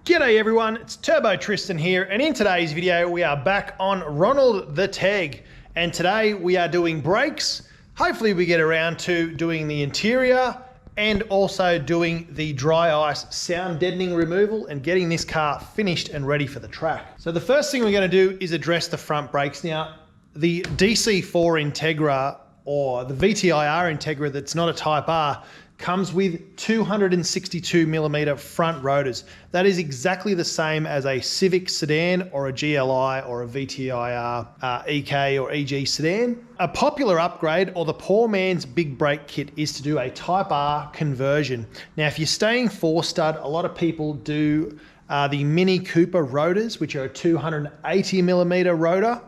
G'day everyone, it's Turbo Tristan here, and in today's video we are back on Ronald the Teg, and today we are doing brakes. Hopefully we get around to doing the interior and also doing the dry ice sound deadening removal and getting this car finished and ready for the track. So the first thing we're going to do is address the front brakes. Now, the DC4 Integra or the VTIR Integra that's not a Type R comes with 262mm front rotors. That is exactly the same as a Civic sedan or a GLI or a VTIR EK or EG sedan. A popular upgrade, or the poor man's big brake kit, is to do a Type R conversion. Now, if you're staying 4-stud, a lot of people do the Mini Cooper rotors, which are a 280mm rotor,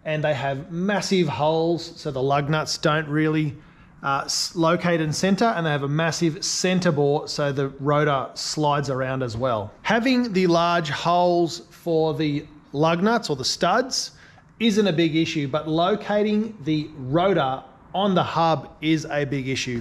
and they have massive holes so the lug nuts don't really locate and center, and they have a massive center bore so the rotor slides around as well. Having the large holes for the lug nuts or the studs isn't a big issue, but locating the rotor on the hub is a big issue.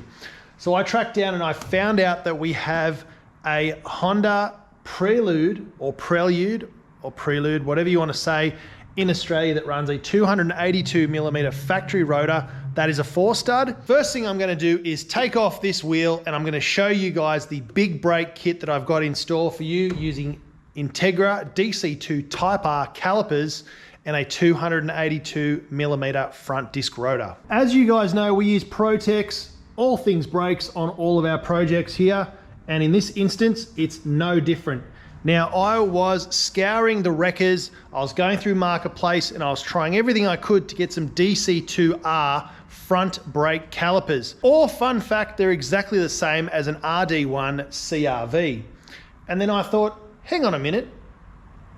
So I tracked down and I found out that we have a Honda Prelude, whatever you want to say, in Australia that runs a 282mm factory rotor. That is a 4-stud. First thing I'm going to do is take off this wheel, and I'm going to show you guys the big brake kit that I've got in store for you using Integra DC2 Type R calipers and a 282mm front disc rotor. As you guys know, we use PROTEX, all things brakes, on all of our projects here, and in this instance it's no different. Now, I was scouring the wreckers, I was going through Marketplace, and I was trying everything I could to get some DC2R front brake calipers. Or, fun fact, they're exactly the same as an RD1 CRV. And then I thought, hang on a minute,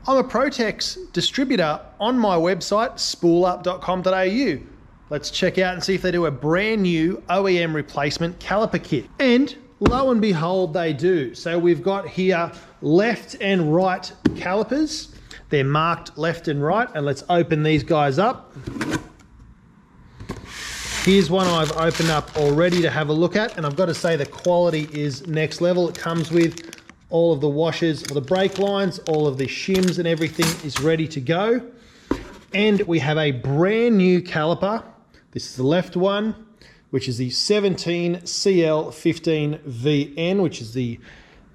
I'm a PROTEX distributor on my website, spoolup.com.au. Let's check out and see if they do a brand new OEM replacement caliper kit. And lo and behold, they do. So we've got here left and right calipers. They're marked left and right, and let's open these guys up. Here's one I've opened up already to have a look at, and I've got to say the quality is next level. It comes with all of the washers for the brake lines, all of the shims and everything is ready to go. And we have a brand new caliper. This is the left one, which is the 17CL15VN, which is the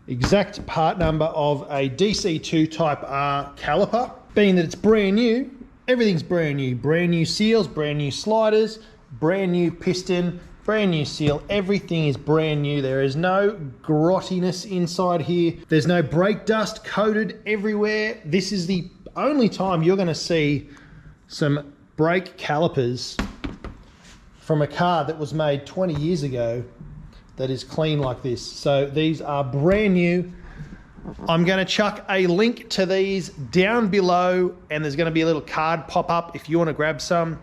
exact part number of a DC2 Type R caliper. Being that it's brand new, everything's brand new. Brand new seals, brand new sliders, brand new piston, brand new seal. Everything is brand new. There is no grottiness inside here. There's no brake dust coated everywhere. This is the only time you're going to see some brake calipers from a car that was made 20 years ago that is clean like this. So these are brand new. I'm going to chuck a link to these down below, and there's going to be a little card pop up if you want to grab some.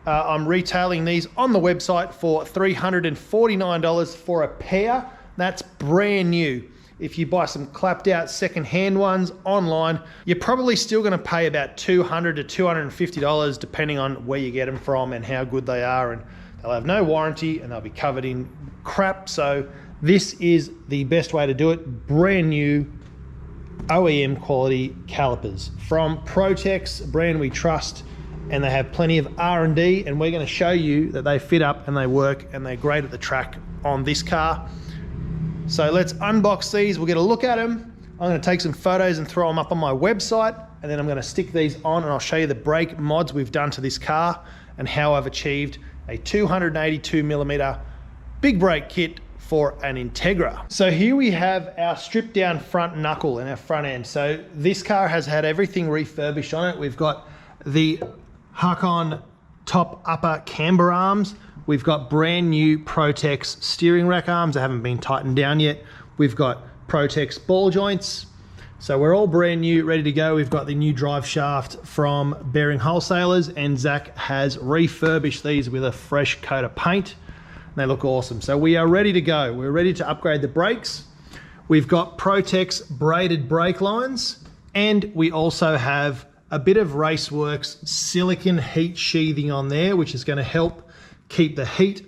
I'm retailing these on the website for $349 for a pair. That's brand new. If you buy some clapped out second-hand ones online, you're probably still going to pay about $200 to $250 depending on where you get them from and how good they are, and they'll have no warranty and they'll be covered in crap. So this is the best way to do it. Brand new OEM quality calipers from PROTEX, a brand we trust, and they have plenty of R&D, and we're going to show you that they fit up and they work and they're great at the track on this car. So let's unbox these. We'll get a look at them. I'm going to take some photos and throw them up on my website, and then I'm going to stick these on and I'll show you the brake mods we've done to this car and how I've achieved a 282mm big brake kit for an Integra. So here we have our stripped down front knuckle and our front end. So this car has had everything refurbished on it. We've got the Huck-on top upper camber arms. We've got brand new PROTEX steering rack arms that haven't been tightened down yet. We've got PROTEX ball joints. So we're all brand new, ready to go. We've got the new drive shaft from Bearing Wholesalers, and Zach has refurbished these with a fresh coat of paint. They look awesome. So we are ready to go. We're ready to upgrade the brakes. We've got PROTEX braided brake lines, and we also have a bit of RACEWORKS silicon heat sheathing on there, which is going to help keep the heat,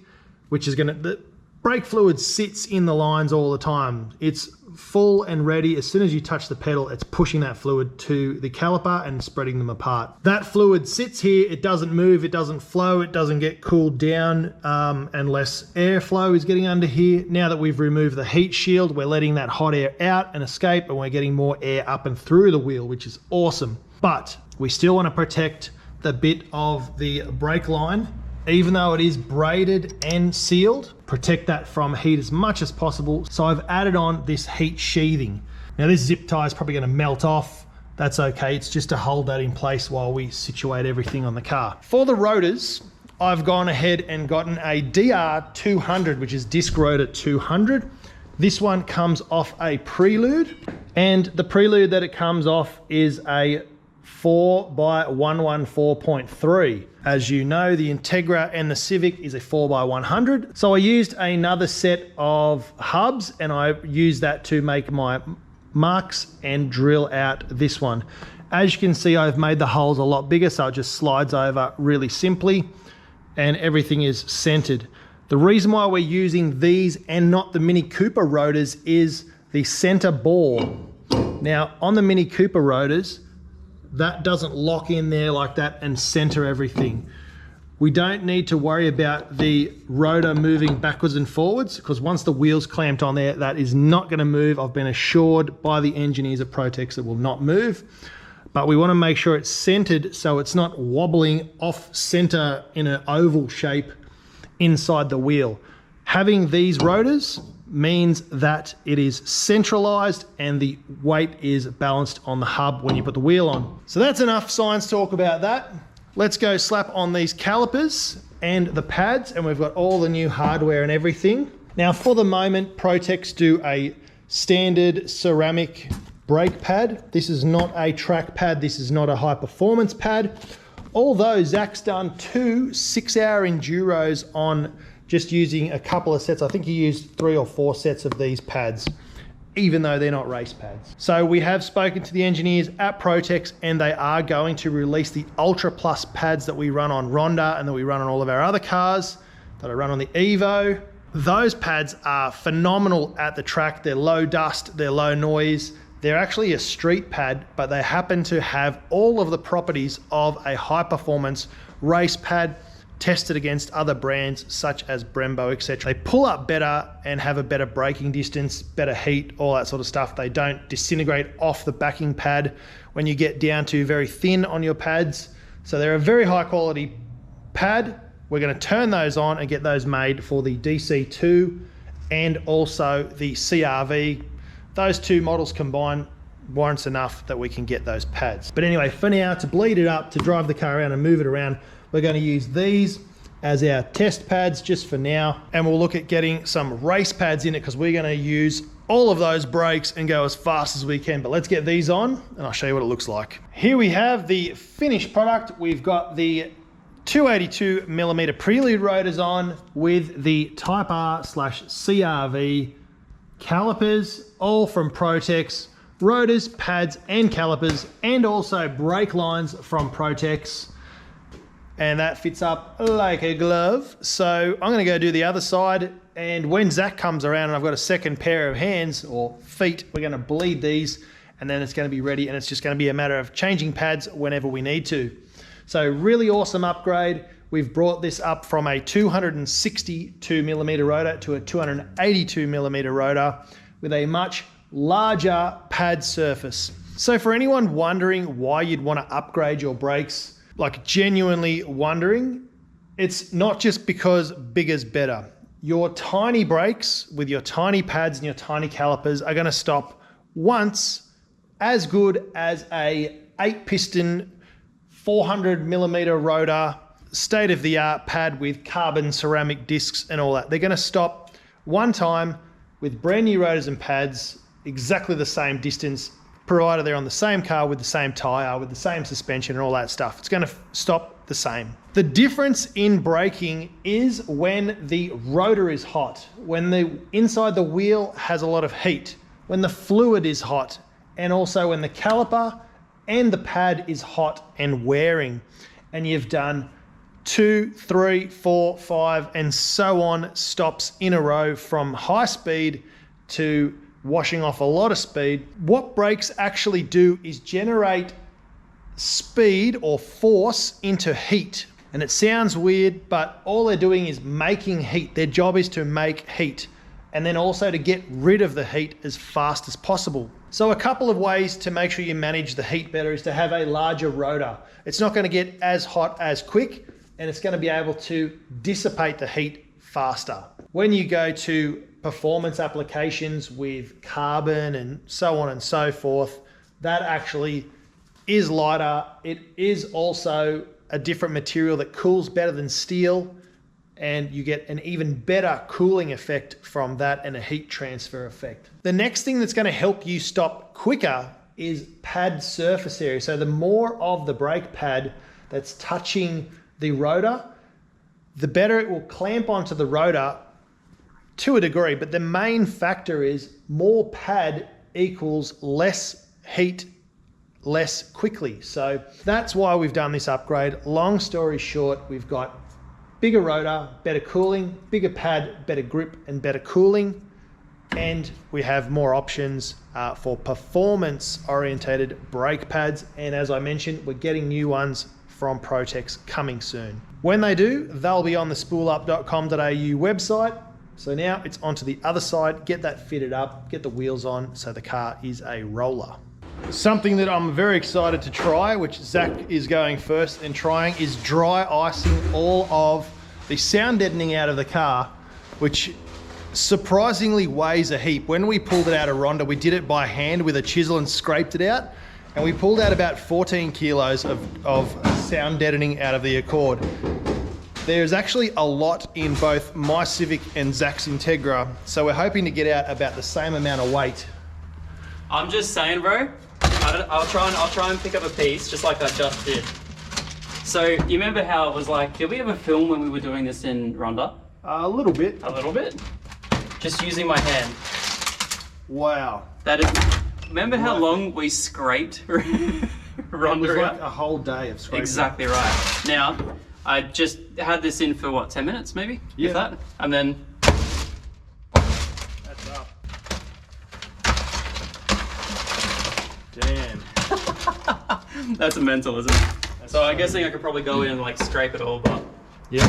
which is going to, the brake fluid sits in the lines all the time. It's full and ready. As soon as you touch the pedal, it's pushing that fluid to the caliper and spreading them apart. That fluid sits here, it doesn't move, it doesn't flow, it doesn't get cooled down unless airflow is getting under here. Now that we've removed the heat shield, we're letting that hot air out and escape, and we're getting more air up and through the wheel, which is awesome. But we still want to protect the bit of the brake line. Even though it is braided and sealed, protect that from heat as much as possible. So I've added on this heat sheathing. Now this zip tie is probably going to melt off. That's okay, it's just to hold that in place while we situate everything on the car. For the rotors, I've gone ahead and gotten a DR200, which is disc rotor 200. This one comes off a Prelude, and the Prelude that it comes off is a 4x114.3. As you know, the Integra and the Civic is a 4x100. So I used another set of hubs, and I used that to make my marks and drill out this one. As you can see, I've made the holes a lot bigger, so it just slides over really simply, and everything is centered. The reason why we're using these and not the Mini Cooper rotors is the center bore. Now, on the Mini Cooper rotors, that doesn't lock in there like that and center everything. We don't need to worry about the rotor moving backwards and forwards, because once the wheel's clamped on there, that is not going to move. I've been assured by the engineers at PROTEX it will not move. But we want to make sure it's centered so it's not wobbling off center in an oval shape inside the wheel. Having these rotors means that it is centralized and the weight is balanced on the hub when you put the wheel on. So that's enough science talk about that. Let's go slap on these calipers and the pads, and we've got all the new hardware and everything. Now for the moment, PROTEX do a standard ceramic brake pad. This is not a track pad, this is not a high performance pad. Although Zach's done 2 6-hour enduros on just using a couple of sets. I think he used 3 or 4 sets of these pads, even though they're not race pads. So we have spoken to the engineers at PROTEX, and they are going to release the Ultra Plus pads that we run on Ronda and that we run on all of our other cars, that I run on the Evo. Those pads are phenomenal at the track. They're low dust, they're low noise. They're actually a street pad, but they happen to have all of the properties of a high performance race pad, tested against other brands such as Brembo, etc. They pull up better and have a better braking distance, better heat, all that sort of stuff. They don't disintegrate off the backing pad when you get down to very thin on your pads. So they're a very high quality pad. We're going to turn those on and get those made for the DC2 and also the CRV. Those 2 models combined warrants enough that we can get those pads. But anyway, for now, to bleed it up, to drive the car around and move it around, we're going to use these as our test pads just for now, and we'll look at getting some race pads in it because we're going to use all of those brakes and go as fast as we can. But let's get these on and I'll show you what it looks like. Here we have the finished product. We've got the 282mm Prelude rotors on with the Type R/CRV calipers, all from PROTEX. Rotors, pads and calipers, and also brake lines from PROTEX. And that fits up like a glove. So I'm going to go do the other side, and when Zach comes around and I've got a second pair of hands or feet, we're going to bleed these, and then it's going to be ready, and it's just going to be a matter of changing pads whenever we need to. So really awesome upgrade. We've brought this up from a 262mm rotor to a 282mm rotor with a much larger pad surface. So for anyone wondering why you'd want to upgrade your brakes, like genuinely wondering, it's not just because bigger's better. Your tiny brakes with your tiny pads and your tiny calipers are going to stop once as good as a 8-piston 400mm rotor, state-of-the-art pad with carbon ceramic discs and all that. They're going to stop one time with brand new rotors and pads, exactly the same distance, provided they're on the same car with the same tyre, with the same suspension and all that stuff. It's going to stop the same. The difference in braking is when the rotor is hot, when the inside the wheel has a lot of heat, when the fluid is hot, and also when the caliper and the pad is hot and wearing, and you've done 2, 3, 4, 5, and so on stops in a row from high speed to washing off a lot of speed. What brakes actually do is generate speed or force into heat. And it sounds weird, but all they're doing is making heat. Their job is to make heat, and then also to get rid of the heat as fast as possible. So a couple of ways to make sure you manage the heat better is to have a larger rotor. It's not going to get as hot as quick, and it's going to be able to dissipate the heat faster. When you go to performance applications with carbon and so on and so forth, that actually is lighter. It is also a different material that cools better than steel, and you get an even better cooling effect from that and a heat transfer effect. The next thing that's going to help you stop quicker is pad surface area. So the more of the brake pad that's touching the rotor, the better it will clamp onto the rotor to a degree. But the main factor is more pad equals less heat less quickly. So that's why we've done this upgrade. Long story short, we've got bigger rotor, better cooling, bigger pad, better grip and better cooling. And we have more options for performance orientated brake pads. And as I mentioned, we're getting new ones from PROTEX coming soon. When they do, they'll be on the spoolup.com.au website. So now it's onto the other side, get that fitted up, get the wheels on so the car is a roller. Something that I'm very excited to try, which Zach is going first and trying, is dry icing all of the sound deadening out of the car, which surprisingly weighs a heap. When we pulled it out of Ronda, we did it by hand with a chisel and scraped it out, and we pulled out about 14 kilos of sound deadening out of the Accord. There's actually a lot in both my Civic and Zach's Integra, so we're hoping to get out about the same amount of weight. I'm just saying, bro, I'll try and pick up a piece just like I just did. So you remember how it was like, did we ever film when we were doing this in Ronda? A little bit. A little bit? Just using my hand. Wow. That is, remember how long we scraped Ronda? It was like a whole day of scraping. Exactly right. Now, I just had this in for what, 10 minutes maybe? Yeah. If that? And then... That's up. Damn. That's a mental, isn't it? So I'm guessing I could probably go in and like scrape it all, but... Yeah.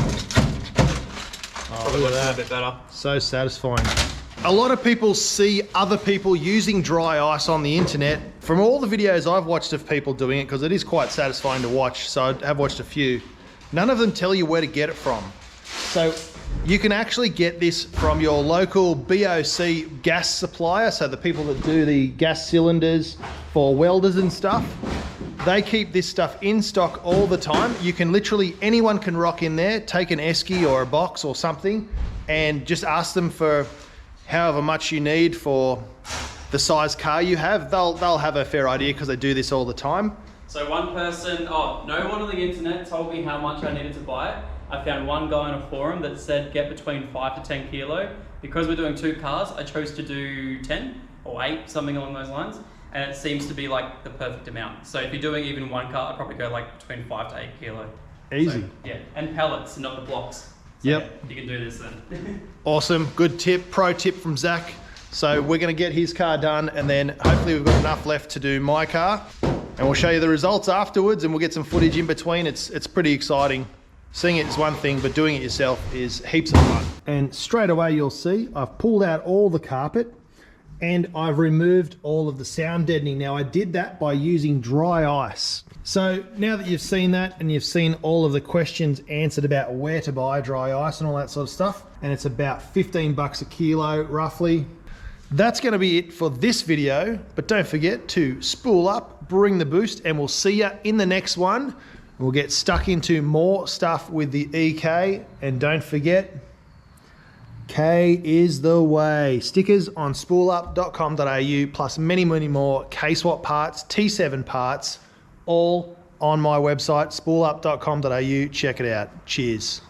Oh, probably look at looks that. a bit better. So satisfying. A lot of people see other people using dry ice on the internet. From all the videos I've watched of people doing it, because it is quite satisfying to watch, so I have watched a few, none of them tell you where to get it from. So you can actually get this from your local BOC gas supplier, so the people that do the gas cylinders for welders and stuff. They keep this stuff in stock all the time. You can literally, anyone can rock in there, take an esky or a box or something, and just ask them for however much you need for the size car you have. They'll have a fair idea because they do this all the time. So one person, no one on the internet told me how much I needed to buy it. I found one guy on a forum that said get between 5 to 10 kilo. Because we're doing 2 cars, I chose to do 10 or 8, something along those lines. And it seems to be like the perfect amount. So if you're doing even 1 car, I'd probably go like between 5 to 8 kilo. Easy. So, yeah, and pellets, not the blocks. So yep. Yeah, you can do this then. Awesome, good tip, pro tip from Zach. So we're gonna get his car done, and then hopefully we've got enough left to do my car. And we'll show you the results afterwards, and we'll get some footage in between. It's pretty exciting. Seeing it is one thing, but doing it yourself is heaps of fun. And straight away you'll see, I've pulled out all the carpet and I've removed all of the sound deadening. Now I did that by using dry ice. So now that you've seen that and you've seen all of the questions answered about where to buy dry ice and all that sort of stuff, and it's about 15 bucks a kilo roughly. That's gonna be it for this video, but don't forget to spool up, bring the boost, and we'll see you in the next one. We'll get stuck into more stuff with the EK, and don't forget, K is the way. Stickers on spoolup.com.au, plus many, many more K-Swap parts, T7 parts, all on my website, spoolup.com.au. Check it out. Cheers.